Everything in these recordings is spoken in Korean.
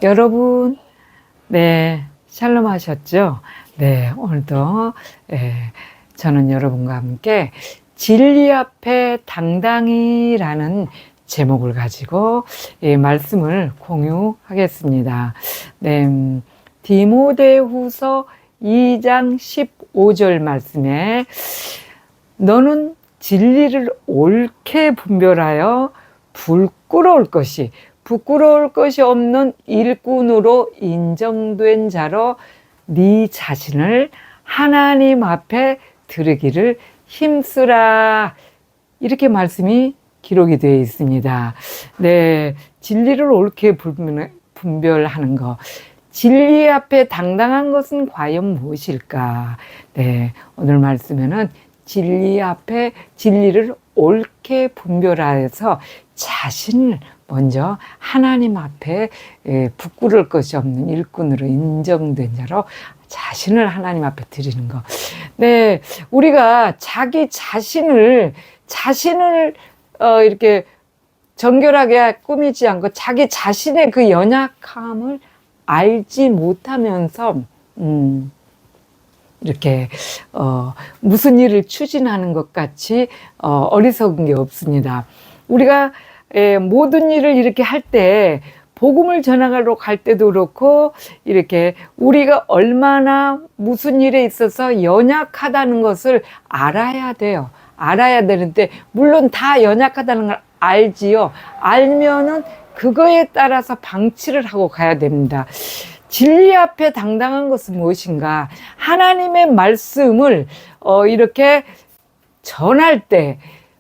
여러분, 네, 샬롬 하셨죠? 네, 오늘도 저는 여러분과 함께 진리 앞에 당당히라는 제목을 가지고 말씀을 공유하겠습니다. 네, 디모데후서 2장 15절 말씀에 너는 진리를 옳게 분별하여 부끄러울 것이 없는 일꾼으로 인정된 자로 네 자신을 하나님 앞에 드리기를 힘쓰라. 이렇게 말씀이 기록이 되어 있습니다. 네, 진리를 옳게 분별하는 것. 진리 앞에 당당한 것은 과연 무엇일까? 네, 오늘 말씀에는 진리 앞에 진리를 옳게 분별하여서 자신을 먼저 하나님 앞에 부끄러울 것이 없는 일꾼으로 인정된 자로 자신을 하나님 앞에 드리는 것. 네, 우리가 자기 자신을 이렇게 정결하게 꾸미지 않고 자기 자신의 그 연약함을 알지 못하면서 이렇게 무슨 일을 추진하는 것 같이 어리석은 게 없습니다. 우리가 모든 일을 이렇게 할 때 복음을 전하러 갈 때도 그렇고 이렇게 우리가 얼마나 무슨 일에 있어서 연약하다는 것을 알아야 돼요. 알아야 되는데 물론 다 연약하다는 걸 알지요. 알면은 그거에 따라서 방치를 하고 가야 됩니다. 진리 앞에 당당한 것은 무엇인가? 하나님의 말씀을 이렇게 전할 때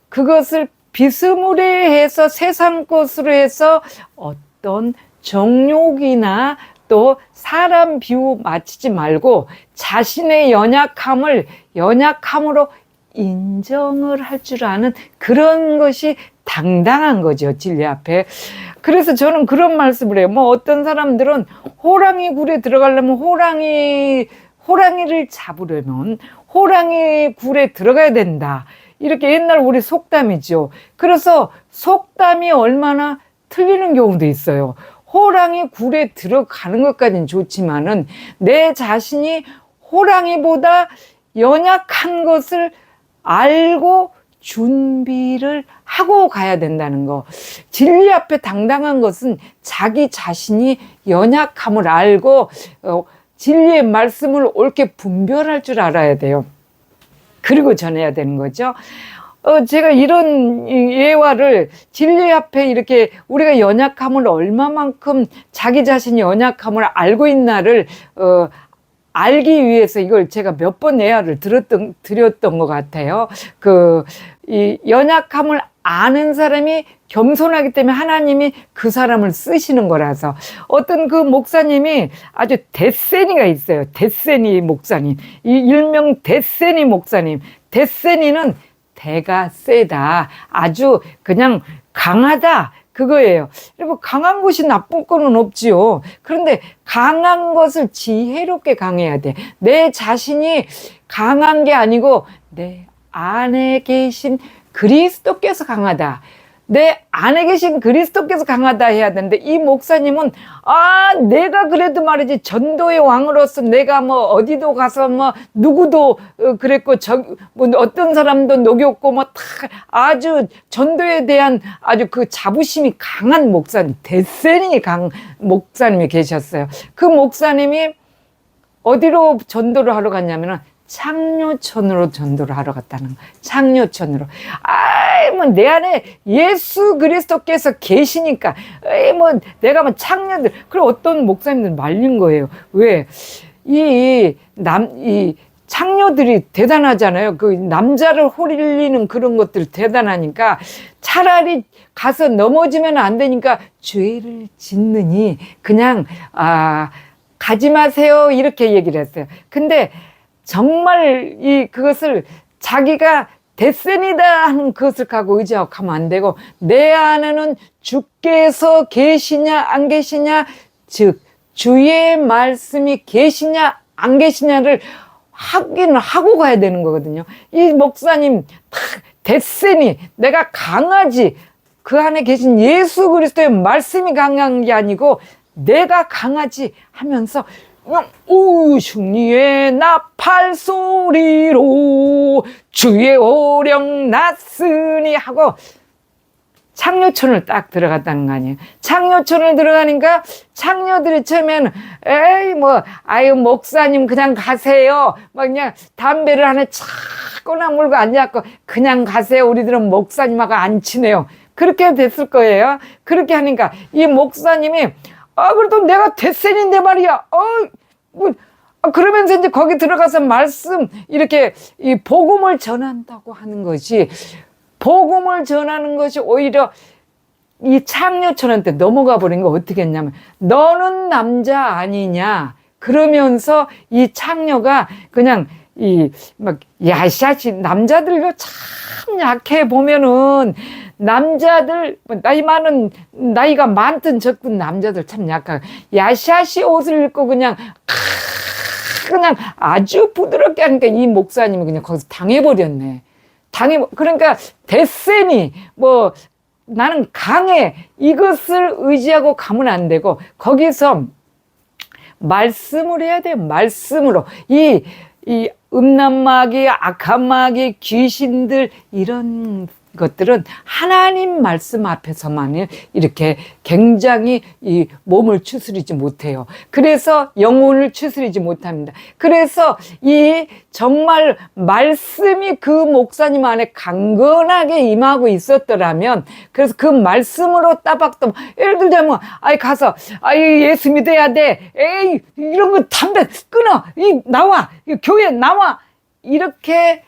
그것을 비스무리해서 세상 것으로 해서 어떤 정욕이나 또 사람 비유 맞추지 말고 자신의 연약함으로 인정을 할 줄 아는 그런 것이 당당한 거죠, 진리 앞에. 그래서 저는 그런 말씀을 해요. 어떤 사람들은 호랑이 굴에 들어가려면 호랑이를 잡으려면 호랑이 굴에 들어가야 된다. 이렇게 옛날 우리 속담이죠. 그래서 속담이 얼마나 틀리는 경우도 있어요. 호랑이 굴에 들어가는 것까지는 좋지만은 내 자신이 호랑이보다 연약한 것을 알고 준비를 하고 가야 된다는 거. 진리 앞에 당당한 것은 자기 자신이 연약함을 알고 진리의 말씀을 옳게 분별할 줄 알아야 돼요. 그리고 전해야 되는 거죠. 제가 이런 예화를 진리 앞에 이렇게 우리가 연약함을 얼마만큼 자기 자신이 연약함을 알고 있나를 알기 위해서 이걸 제가 몇 번 예화를 드렸던 것 같아요. 이 연약함을 아는 사람이 겸손하기 때문에 하나님이 그 사람을 쓰시는 거라서 어떤 그 목사님이 아주 데세니가 있어요. 데세니 목사님. 이 일명 데세니 목사님. 데세니는 대가 세다. 아주 그냥 강하다. 그거예요. 그리고 강한 것이 나쁜 거는 없지요. 그런데 강한 것을 지혜롭게 강해야 돼. 내 자신이 강한 게 아니고 내 안에 계신 그리스도께서 강하다. 내 안에 계신 그리스도께서 강하다 해야 되는데 이 목사님은 내가 그래도 말이지 전도의 왕으로서 내가 어디도 가서 누구도 그랬고 어떤 사람도 녹였고 아주 전도에 대한 아주 그 자부심이 강한 목사님, 데세니 목사님이 계셨어요. 그 목사님이 어디로 전도를 하러 갔냐면은 창녀촌으로 전도를 하러 갔다는 거예요. 창녀촌으로. 내 안에 예수 그리스도께서 계시니까, 내가 창녀들, 그리고 어떤 목사님들 말린 거예요. 왜? 이 창녀들이 대단하잖아요. 그 남자를 홀리는 그런 것들 대단하니까 차라리 가서 넘어지면 안 되니까 죄를 짓느니 그냥, 가지 마세요. 이렇게 얘기를 했어요. 근데 정말 그것을 자기가 데센이다 하는 그것을 갖고 의지하고 가면 안 되고 내 안에는 주께서 계시냐 안 계시냐 즉 주의 말씀이 계시냐 안 계시냐를 확인을 하고 가야 되는 거거든요. 이 목사님 데센이 내가 강하지 그 안에 계신 예수 그리스도의 말씀이 강한 게 아니고 내가 강하지 하면서 승리의 나팔 소리로 주의 오령 났으니 하고 창녀촌을 딱 들어갔다는 거 아니에요. 창녀촌을 들어가니까 창녀들이 처음에는 에이 뭐 아유 목사님 그냥 가세요. 막 그냥 담배를 하나 차거나 물고 앉아갖고 그냥 가세요. 우리들은 목사님하고 안 친해요. 그렇게 됐을 거예요. 그렇게 하니까 이 목사님이 그래도 내가 대센인데 말이야. 그러면서 이제 거기 들어가서 말씀 이렇게 이 복음을 전한다고 하는 것이 복음을 전하는 것이 오히려 이 창녀촌한테 넘어가 버린 거 어떻게 했냐면 너는 남자 아니냐 그러면서 이 창녀가 그냥 이 막 야샤시 남자들도 참 약해 보면은 남자들 나이가 많든 적든 남자들 참 약하고 야샤시 옷을 입고 그냥 아주 부드럽게 하니까 이 목사님이 그냥 거기서 당해버렸네. 그러니까 대세니 뭐 나는 강해 이것을 의지하고 가면 안 되고 거기서 말씀을 해야 돼. 말씀으로 이 음란마귀 악한 마귀 귀신들 이런 것들은 하나님 말씀 앞에서만 이렇게 굉장히 이 몸을 추스리지 못해요. 그래서 영혼을 추스리지 못합니다. 그래서 이 정말 말씀이 그 목사님 안에 강건하게 임하고 있었더라면 그래서 그 말씀으로 따박따박 예를 들자면 가서 예수 믿어야 돼. 에이 이런 거 담배 끊어. 나와. 교회 나와. 이렇게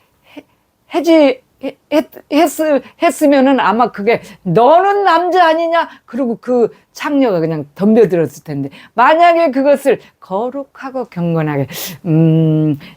했으면은 아마 그게 너는 남자 아니냐? 그리고 그 창녀가 그냥 덤벼들었을 텐데 만약에 그것을 거룩하고 경건하게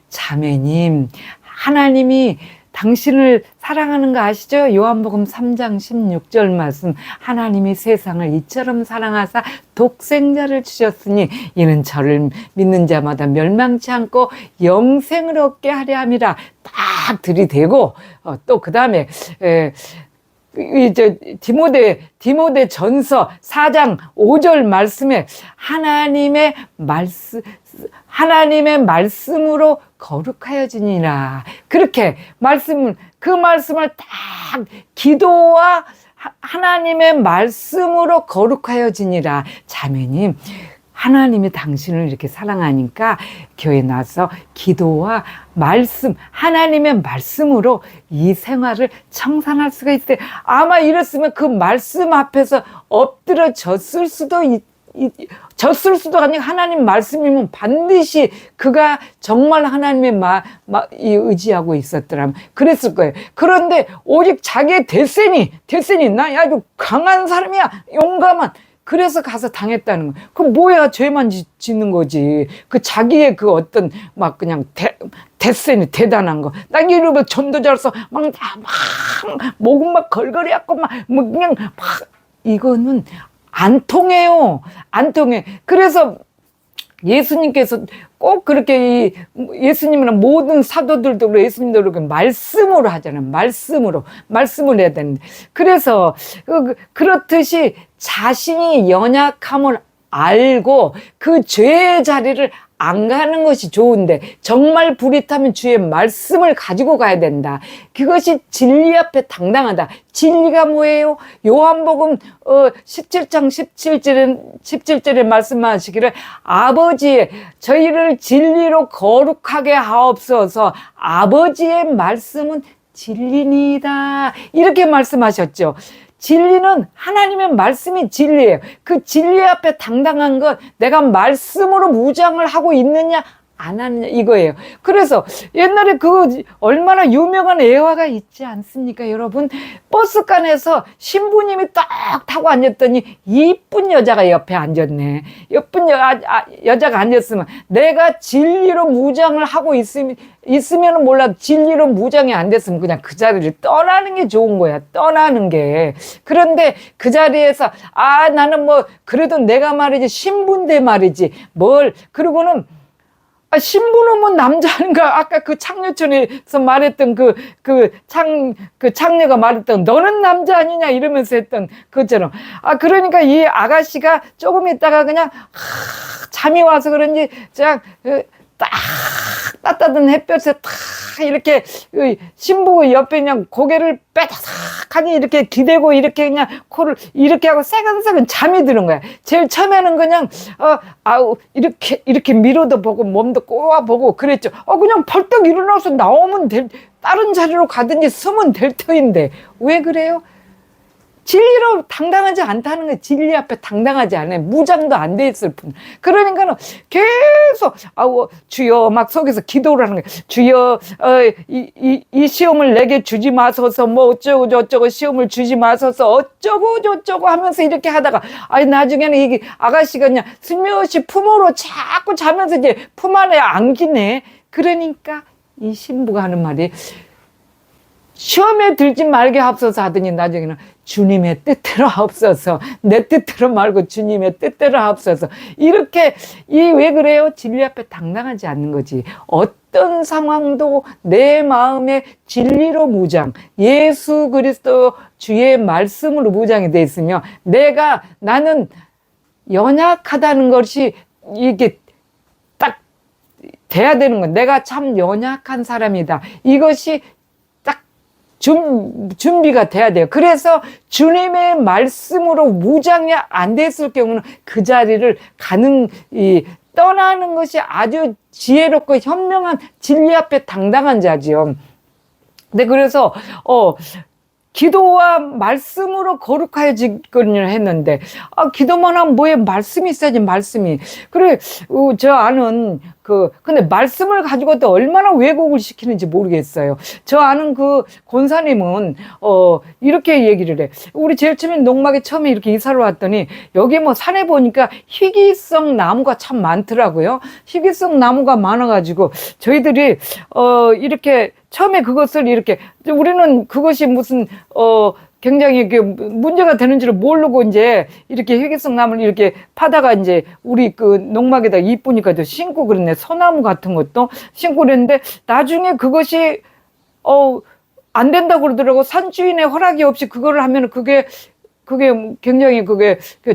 자매님 하나님이 당신을 사랑하는 거 아시죠? 요한복음 3장 16절 말씀 하나님이 세상을 이처럼 사랑하사 독생자를 주셨으니 이는 저를 믿는 자마다 멸망치 않고 영생을 얻게 하려 함이라 딱 들이대고 또 그 다음에 디모데 전서 4장 5절 말씀에 하나님의 말씀으로 거룩하여지니라. 그렇게 그 말씀을 딱 기도와 하나님의 말씀으로 거룩하여지니라. 자매님, 하나님이 당신을 이렇게 사랑하니까 교회 나와서 기도와 말씀, 하나님의 말씀으로 이 생활을 청산할 수가 있어요. 아마 이랬으면 그 말씀 앞에서 엎드려 졌을 수도 아니고 하나님 말씀이면 반드시 그가 정말 하나님의 의지하고 있었더라면 그랬을 거예요. 그런데 오직 자기의 대세니 나 아주 강한 사람이야, 용감한. 그래서 가서 당했다는 거예요. 그럼 뭐야, 죄만 짓는 거지. 그 자기의 그 어떤 막 그냥 대세니 대단한 거. 나 이러면 전도자로서 막 목은 막 걸걸이 하고 뭐 그냥 이거는 안 통해요. 안 통해. 그래서 예수님께서 꼭 그렇게 예수님이나 모든 사도들도 그렇고 예수님도 그렇게 말씀으로 하잖아요. 말씀으로 해야 되는데. 그래서 그렇듯이 자신이 연약함을 알고 그 죄의 자리를 안 가는 것이 좋은데 정말 불이 타면 주의 말씀을 가지고 가야 된다. 그것이 진리 앞에 당당하다. 진리가 뭐예요? 요한복음 17장 17절에 말씀하시기를 아버지의 저희를 진리로 거룩하게 하옵소서. 아버지의 말씀은 진리니이다. 이렇게 말씀하셨죠. 진리는 하나님의 말씀이 진리예요. 그 진리 앞에 당당한 건 내가 말씀으로 무장을 하고 있느냐 안 하느냐 이거예요. 그래서 옛날에 얼마나 유명한 애화가 있지 않습니까, 여러분? 버스간에서 신부님이 딱 타고 앉았더니 이쁜 여자가 옆에 앉았네. 예쁜 여자가 앉았으면 내가 진리로 무장을 하고 있으면 몰라도 진리로 무장이 안 됐으면 그냥 그 자리를 떠나는 게 좋은 거야. 떠나는 게. 그런데 그 자리에서 나는 뭐 그래도 내가 말이지 신부인데 말이지 그리고는 신부는 뭐 남자인가? 아까 그 창녀촌에서 말했던 그 창녀가 말했던 너는 남자 아니냐 이러면서 했던 것처럼. 그러니까 이 아가씨가 조금 있다가 그냥 잠이 와서 그런지 딱 따뜻한 햇볕에 탁 이렇게 신부 옆에 그냥 고개를 빼닥하니 이렇게 기대고 이렇게 그냥 코를 이렇게 하고 새근새근 잠이 드는 거야. 제일 처음에는 그냥 이렇게 미로도 보고 몸도 꼬아보고 그랬죠. 그냥 벌떡 일어나서 나오면 다른 자리로 가든지 쓰면 될 터인데 왜 그래요? 진리로 당당하지 않다는 거예요. 진리 앞에 당당하지 않아요. 무장도 안 돼 있을 뿐. 그러니까는 계속 주여 막 속에서 기도를 하는 거예요. 주여 이 시험을 내게 주지 마소서, 뭐 어쩌고 저쩌고 시험을 주지 마소서, 어쩌고 저쩌고 하면서 이렇게 하다가 나중에는 이게 아가씨가 그냥 슬며시 품으로 자꾸 자면서 이제 품 안에 안기네. 그러니까 이 신부가 하는 말이 시험에 들지 말게 하옵소서 하더니 나중에는 주님의 뜻대로 하옵소서, 내 뜻대로 말고 주님의 뜻대로 하옵소서. 이렇게 왜 그래요? 진리 앞에 당당하지 않는 거지. 어떤 상황도 내 마음에 진리로 무장, 예수 그리스도 주의 말씀으로 무장이 돼 있으며 나는 연약하다는 것이 이게 딱 돼야 되는 건 내가 참 연약한 사람이다. 이것이 준비가 돼야 돼요. 그래서 주님의 말씀으로 무장이 안 됐을 경우는 그 자리를 떠나는 것이 아주 지혜롭고 현명한 진리 앞에 당당한 자지요. 네, 그래서 기도와 말씀으로 거룩하여 지거니를 했는데 기도만 하면 뭐에 말씀이 있어야지. 말씀이 그래. 저 아는 근데 말씀을 가지고 또 얼마나 왜곡을 시키는지 모르겠어요. 저 아는 그 권사님은 이렇게 얘기를 해. 우리 제일 처음에 농막에 처음에 이렇게 이사를 왔더니 여기 뭐 산에 보니까 희귀성 나무가 참 많더라고요. 희귀성 나무가 많아가지고 저희들이 이렇게 처음에 그것을 이렇게 우리는 그것이 무슨 굉장히 문제가 되는 줄 모르고 이제 이렇게 희귀성 나무를 이렇게 파다가 이제 우리 그 농막에다 이쁘니까 저 심고 그랬네. 소나무 같은 것도 심고 그랬는데 나중에 그것이 안 된다고 그러더라고. 산주인의 허락이 없이 그거를 하면 그게 굉장히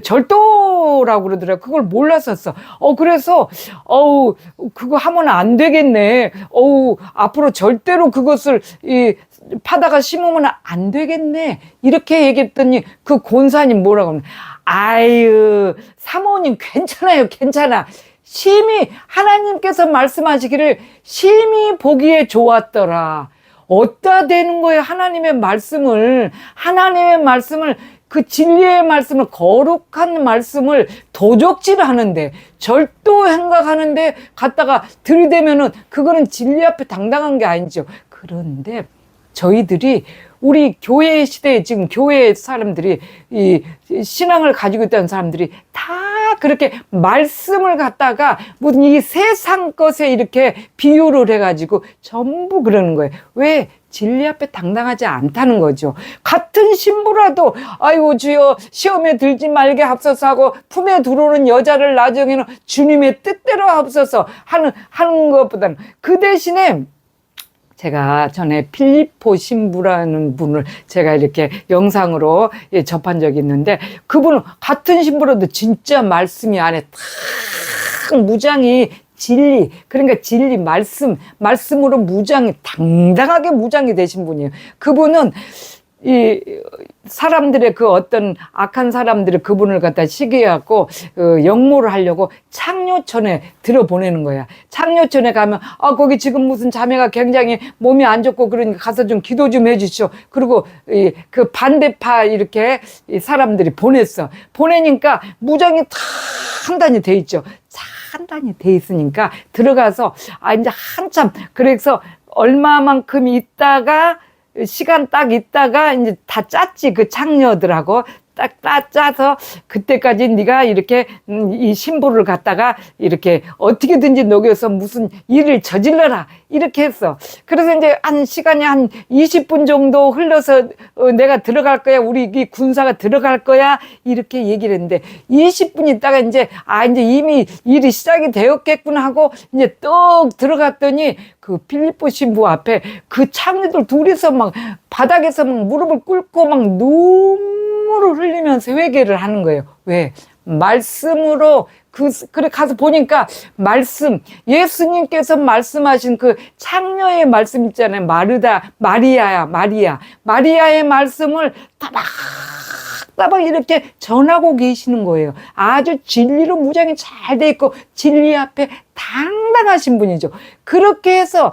절도라고 그러더라고요. 그걸 몰랐었어. 그래서, 그거 하면 안 되겠네. 앞으로 절대로 그것을, 파다가 심으면 안 되겠네. 이렇게 얘기했더니 그 권사님 뭐라고 하면, 아유, 사모님 괜찮아요. 괜찮아. 심히 하나님께서 말씀하시기를 심히 보기에 좋았더라. 어디다 대는 거예요? 하나님의 말씀을 그 진리의 말씀을 거룩한 말씀을 도적질 하는데 절도 행각하는데 갖다가 들이대면은 그거는 진리 앞에 당당한 게 아니죠. 그런데 저희들이 우리 교회 시대에 지금 교회 사람들이 이 신앙을 가지고 있다는 사람들이 다 그렇게 말씀을 갖다가 무슨 이 세상 것에 이렇게 비유를 해가지고 전부 그러는 거예요. 왜? 진리 앞에 당당하지 않다는 거죠. 같은 신부라도 아이고 주여 시험에 들지 말게 하옵소서 하고 품에 들어오는 여자를 나중에는 주님의 뜻대로 하옵소서 하는 것보다는 그 대신에 제가 전에 필리포 신부라는 분을 제가 이렇게 영상으로 접한 적이 있는데 그분은 같은 신부라도 진짜 말씀이 안에 탁 무장이 진리, 그러니까 진리, 말씀으로 무장이, 당당하게 무장이 되신 분이에요. 그분은 이 사람들의 그 어떤 악한 사람들이 그분을 갖다 시기해갖고 역모를 하려고 창녀촌에 들어보내는 거야. 창녀촌에 가면 거기 지금 무슨 자매가 굉장히 몸이 안 좋고 그러니까 가서 좀 기도 좀 해주시오. 그리고 그 반대파 이렇게 사람들이 보내니까 무장이 단단히 돼 있죠. 단단히 돼 있으니까 들어가서 이제 한참 그래서 얼마만큼 있다가 시간 딱 있다가 이제 다 짰지. 그 창녀들하고 딱 짜서 그때까지 네가 이렇게 이 신부를 갖다가 이렇게 어떻게든지 녹여서 무슨 일을 저질러라 이렇게 했어. 그래서 이제 한 시간이 한 20분 정도 흘러서 내가 들어갈 거야, 우리 이 군사가 들어갈 거야 이렇게 얘기를 했는데 20분 있다가 이제 이제 이미 일이 시작이 되었겠구나 하고 이제 떡 들어갔더니 그 필리포 신부 앞에 그 창녀들 둘이서 막 바닥에서 막 무릎을 꿇고 막 눈물을 흘리면서 회개를 하는 거예요. 왜? 말씀으로 그래 가서 보니까 말씀, 예수님께서 말씀하신 그 창녀의 말씀 있잖아요. 마리아의 말씀을 따박 이렇게 전하고 계시는 거예요. 아주 진리로 무장이 잘 돼 있고 진리 앞에 당당하신 분이죠. 그렇게 해서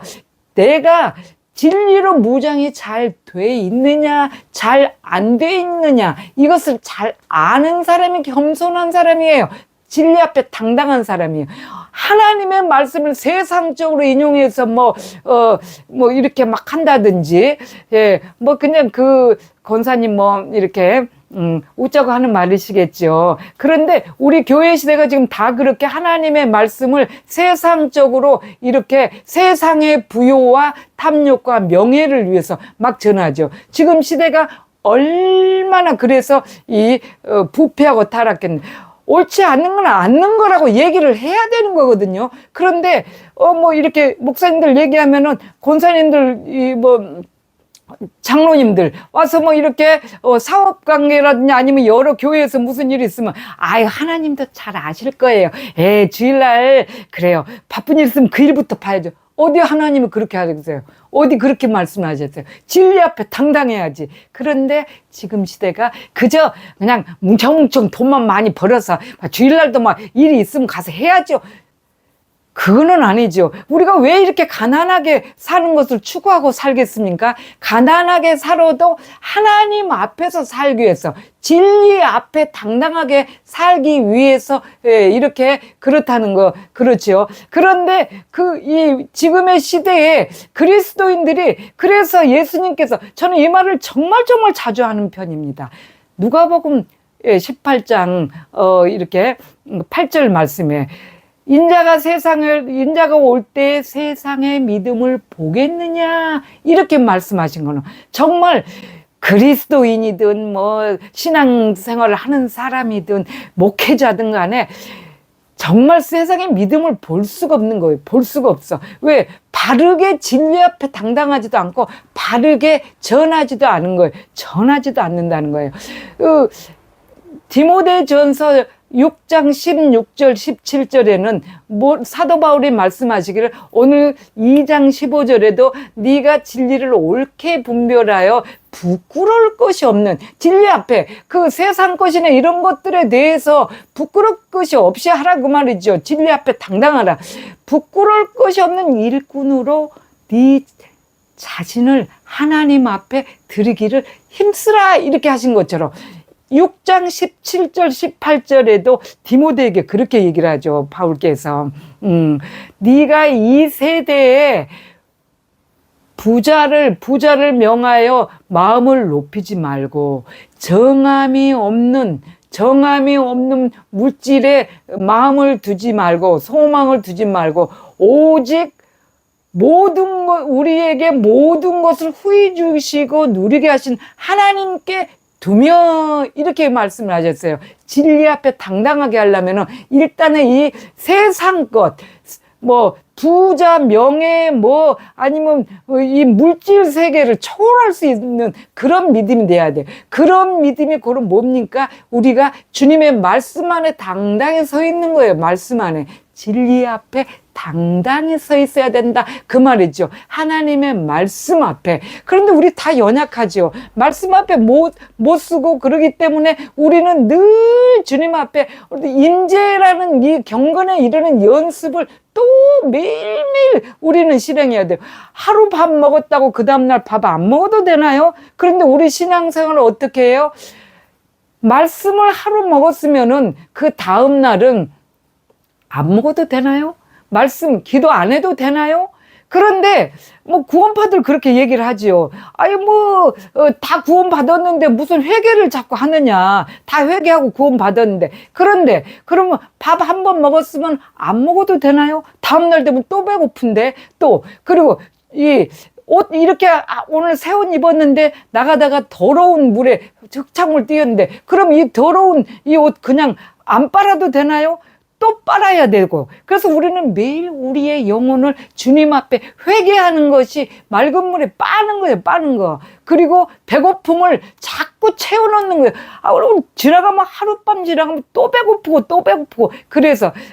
내가 진리로 무장이 잘 돼 있느냐, 잘 안 돼 있느냐, 이것을 잘 아는 사람이 겸손한 사람이에요. 진리 앞에 당당한 사람이에요. 하나님의 말씀을 세상적으로 인용해서 뭐 이렇게 막 한다든지, 예, 뭐 그냥 그 권사님 뭐 이렇게 웃자고 하는 말이시겠죠. 그런데 우리 교회 시대가 지금 다 그렇게 하나님의 말씀을 세상적으로 이렇게 세상의 부요와 탐욕과 명예를 위해서 막 전하죠. 지금 시대가 얼마나 그래서 부패하고 타락했는데 옳지 않는 건 않는 거라고 얘기를 해야 되는 거거든요. 그런데 뭐 이렇게 목사님들 얘기하면은 권사님들 장로님들 와서 뭐 이렇게 사업 관계라든지 아니면 여러 교회에서 무슨 일이 있으면 하나님도 잘 아실 거예요. 주일날 그래요. 바쁜 일 있으면 그 일부터 봐야죠. 어디 하나님은 그렇게 하셨어요? 어디 그렇게 말씀하셨어요? 진리 앞에 당당해야지. 그런데 지금 시대가 그저 그냥 뭉청뭉청 돈만 많이 벌어서 주일날도 막 일이 있으면 가서 해야죠. 그거는 아니죠. 우리가 왜 이렇게 가난하게 사는 것을 추구하고 살겠습니까? 가난하게 살아도 하나님 앞에서 살기 위해서, 진리 앞에 당당하게 살기 위해서 이렇게 그렇다는 거, 그렇죠. 그런데 이 지금의 시대에 그리스도인들이, 그래서 예수님께서, 저는 이 말을 정말 자주 하는 편입니다. 누가복음 18장 이렇게 8절 말씀에 인자가 올 때 세상의 믿음을 보겠느냐 이렇게 말씀하신 거는 정말 그리스도인이든 뭐 신앙생활을 하는 사람이든 목회자든 간에 정말 세상의 믿음을 볼 수가 없는 거예요. 볼 수가 없어. 왜? 바르게 진리 앞에 당당하지도 않고 바르게 전하지도 않은 거예요. 전하지도 않는다는 거예요. 디모데전서 6장 16절 17절에는 사도 바울이 말씀하시기를 오늘 2장 15절에도 네가 진리를 옳게 분별하여 부끄러울 것이 없는, 진리 앞에 그 세상 것이나 이런 것들에 대해서 부끄러울 것이 없이 하라 그 말이죠. 진리 앞에 당당하라. 부끄러울 것이 없는 일꾼으로 네 자신을 하나님 앞에 드리기를 힘쓰라 이렇게 하신 것처럼 6장 17절 18절에도 디모데에게 그렇게 얘기를 하죠. 바울께서 네가 이 세대에 부자를 명하여 마음을 높이지 말고 정함이 없는 물질에 마음을 두지 말고 소망을 두지 말고 오직 우리에게 모든 것을 후히 주시고 누리게 하신 하나님께 두며 이렇게 말씀을 하셨어요. 진리 앞에 당당하게 하려면은 일단은 이 세상 것, 뭐 부자, 명예, 뭐 아니면 이 물질 세계를 초월할 수 있는 그런 믿음이 돼야 돼요. 그런 믿음이 그럼 뭡니까? 우리가 주님의 말씀 안에 당당히 서 있는 거예요. 말씀 안에. 진리 앞에 당당히 서 있어야 된다 그 말이죠. 하나님의 말씀 앞에. 그런데 우리 다 연약하죠. 말씀 앞에 못 쓰고 그러기 때문에 우리는 늘 주님 앞에 임재라는 이 경건에 이르는 연습을 또 매일매일 우리는 실행해야 돼요. 하루 밥 먹었다고 그 다음날 밥 안 먹어도 되나요? 그런데 우리 신앙생활을 어떻게 해요? 말씀을 하루 먹었으면은 그 다음날은 안 먹어도 되나요? 말씀 기도 안 해도 되나요? 그런데 뭐 구원파들 그렇게 얘기를 하지요. 아니 뭐 다 구원받았는데 무슨 회개를 자꾸 하느냐. 다 회개하고 구원받았는데. 그런데 그러면 밥 한 번 먹었으면 안 먹어도 되나요? 다음날 되면 또 배고픈데. 또 그리고 이 옷 이렇게 오늘 새 옷 입었는데 나가다가 더러운 물에 흙탕물 뛰었는데 그럼 이 더러운 이 옷 그냥 안 빨아도 되나요? 또 빨아야 되고. 그래서 우리는 매일 우리의 영혼을 주님 앞에 회개하는 것이 맑은 물에 빠는 거예요. 빠는 거. 그리고 배고픔을 자꾸 채워넣는 거예요. 그럼 지나가면 하룻밤 지나가면 또 배고프고 또 배고프고.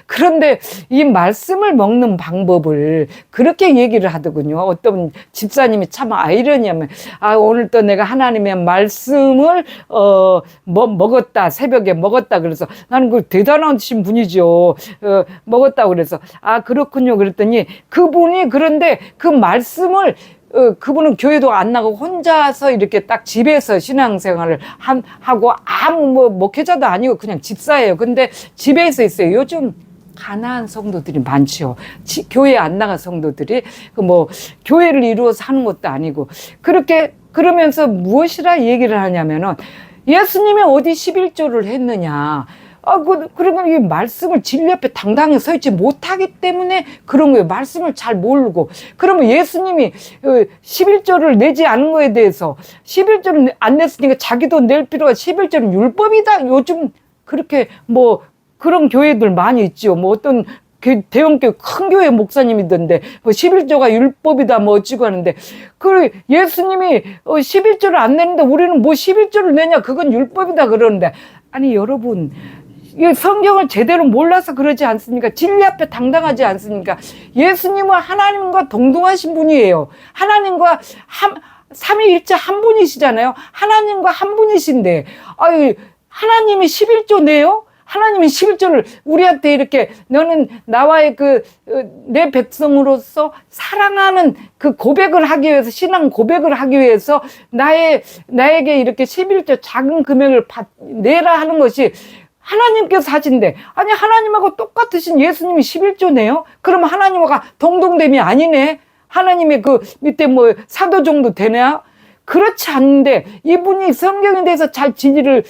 그런데 이 말씀을 먹는 방법을 그렇게 얘기를 하더군요. 어떤 집사님이 참 아이러니하면 오늘 또 내가 하나님의 말씀을 먹었다. 새벽에 먹었다. 그래서 나는 그 대단하신 분이죠. 먹었다고 그래서 그렇군요. 그랬더니 그분이 그런데 그 말씀을 그분은 교회도 안 나가고 혼자서 이렇게 딱 집에서 신앙생활을 하고 아무 뭐 목회자도 아니고 그냥 집사예요. 근데 집에서 있어요. 요즘 가난한 성도들이 많죠. 교회 안 나간 성도들이 뭐 교회를 이루어서 하는 것도 아니고 그렇게 그러면서 무엇이라 얘기를 하냐면은 예수님이 어디 11조를 했느냐. 그러면 이 말씀을 진리 앞에 당당히 서 있지 못하기 때문에 그런 거예요. 말씀을 잘 모르고. 그러면 예수님이 11조를 내지 않은 거에 대해서 11조를 안 냈으니까 자기도 낼 필요가 11조는 율법이다. 요즘 그렇게 뭐 그런 교회들 많이 있죠. 뭐 어떤 대형교회 큰 교회 목사님이던데 뭐 11조가 율법이다 뭐 어찌고 하는데 그 예수님이 11조를 안 내는데 우리는 뭐 11조를 내냐 그건 율법이다 그러는데 아니 여러분 성경을 제대로 몰라서 그러지 않습니까? 진리 앞에 당당하지 않습니까? 예수님은 하나님과 동등하신 분이에요. 하나님과 삼위일체 한 분이시잖아요. 하나님과 한 분이신데 하나님이 11조 내요? 하나님이 11조를 우리한테 이렇게 너는 나와의 내 백성으로서 사랑하는 그 고백을 하기 위해서 신앙 고백을 하기 위해서 나에게 이렇게 11조 작은 금액을 내라 하는 것이 하나님께서 하신대. 아니 하나님하고 똑같으신 예수님이 11조 내요? 그러면 하나님과 동등됨이 아니네. 하나님의 그 밑에 뭐 사도 정도 되냐? 그렇지 않는데 이분이 성경에 대해서 잘 진리를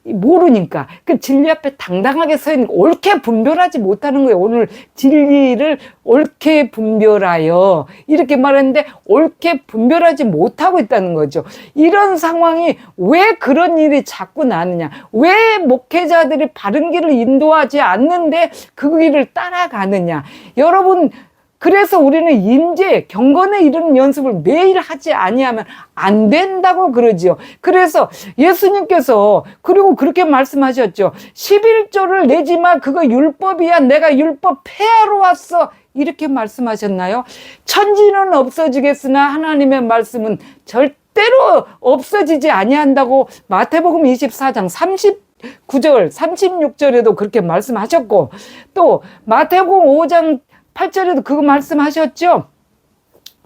모르니까 그 진리 앞에 당당하게 서 있는 옳게 분별하지 못하는 거예요. 오늘 진리를 옳게 분별하여 이렇게 말했는데 옳게 분별하지 못하고 있다는 거죠. 이런 상황이 왜 그런 일이 자꾸 나느냐, 왜 목회자들이 바른 길을 인도하지 않는데 그 길을 따라가느냐. 여러분 그래서 우리는 임재, 경건에 이르는 연습을 매일 하지 아니하면 안 된다고 그러지요. 그래서 예수님께서 그리고 그렇게 말씀하셨죠. 11조를 내지만 그거 율법이야. 내가 율법 폐하러 왔어. 이렇게 말씀하셨나요? 천지는 없어지겠으나 하나님의 말씀은 절대로 없어지지 아니한다고 마태복음 24장 39절, 36절에도 그렇게 말씀하셨고 또 마태복음 5장 8절에도 그거 말씀하셨죠?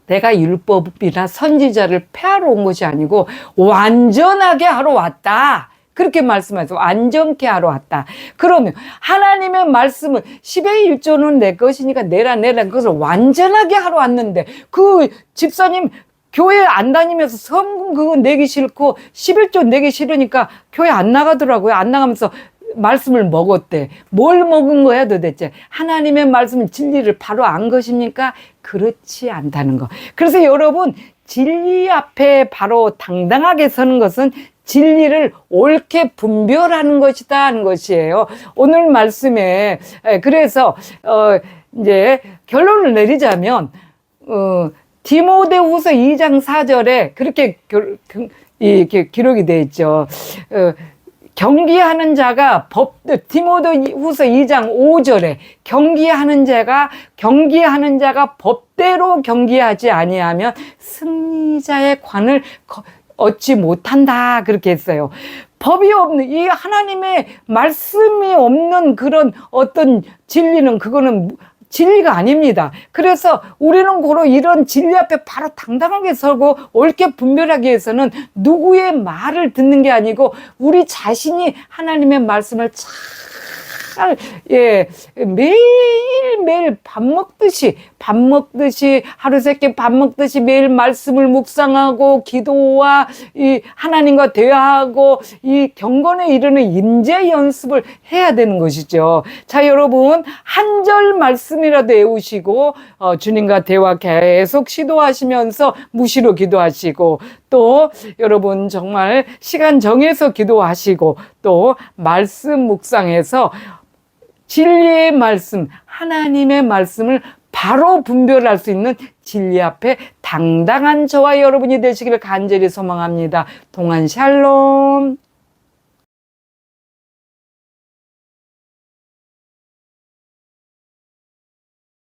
내가 율법이나 선지자를 폐하러 온 것이 아니고 완전하게 하러 왔다. 그렇게 말씀하세요. 완전케 하러 왔다. 그러면 하나님의 말씀은 10의 1조는 내 것이니까 내라 그것을 완전하게 하러 왔는데 그 집사님 교회 안 다니면서 성금 그거 내기 싫고 11조 내기 싫으니까 교회 안 나가더라고요. 안 나가면서 말씀을 먹었대. 뭘 먹은 거야 도대체? 하나님의 말씀 진리를 바로 안 것입니까? 그렇지 않다는 거. 그래서 여러분 진리 앞에 바로 당당하게 서는 것은 진리를 옳게 분별하는 것이다 하는 것이에요. 오늘 말씀에 그래서 이제 결론을 내리자면 디모데후서 2장 4절에 그렇게 이렇게 기록이 되어 있죠. 경기하는 자가 디모데후서 2장 5절에 경기하는 자가 법대로 경기하지 아니하면 승리자의 관을 얻지 못한다 그렇게 했어요. 법이 없는 이 하나님의 말씀이 없는 그런 어떤 진리는 그거는 진리가 아닙니다. 그래서 우리는 고로 이런 진리 앞에 바로 당당하게 서고 옳게 분별하기 위해서는 누구의 말을 듣는 게 아니고 우리 자신이 하나님의 말씀을 예, 매일매일 밥 먹듯이 하루 세끼 밥 먹듯이 매일 말씀을 묵상하고 기도와 이 하나님과 대화하고 이 경건에 이르는 임재 연습을 해야 되는 것이죠. 자, 여러분, 한 절 말씀이라도 외우시고 주님과 대화 계속 시도하시면서 무시로 기도하시고, 또 여러분 정말 시간 정해서 기도하시고, 또 말씀 묵상해서 진리의 말씀, 하나님의 말씀을 바로 분별할 수 있는 진리 앞에 당당한 저와 여러분이 되시기를 간절히 소망합니다. 동안 샬롬.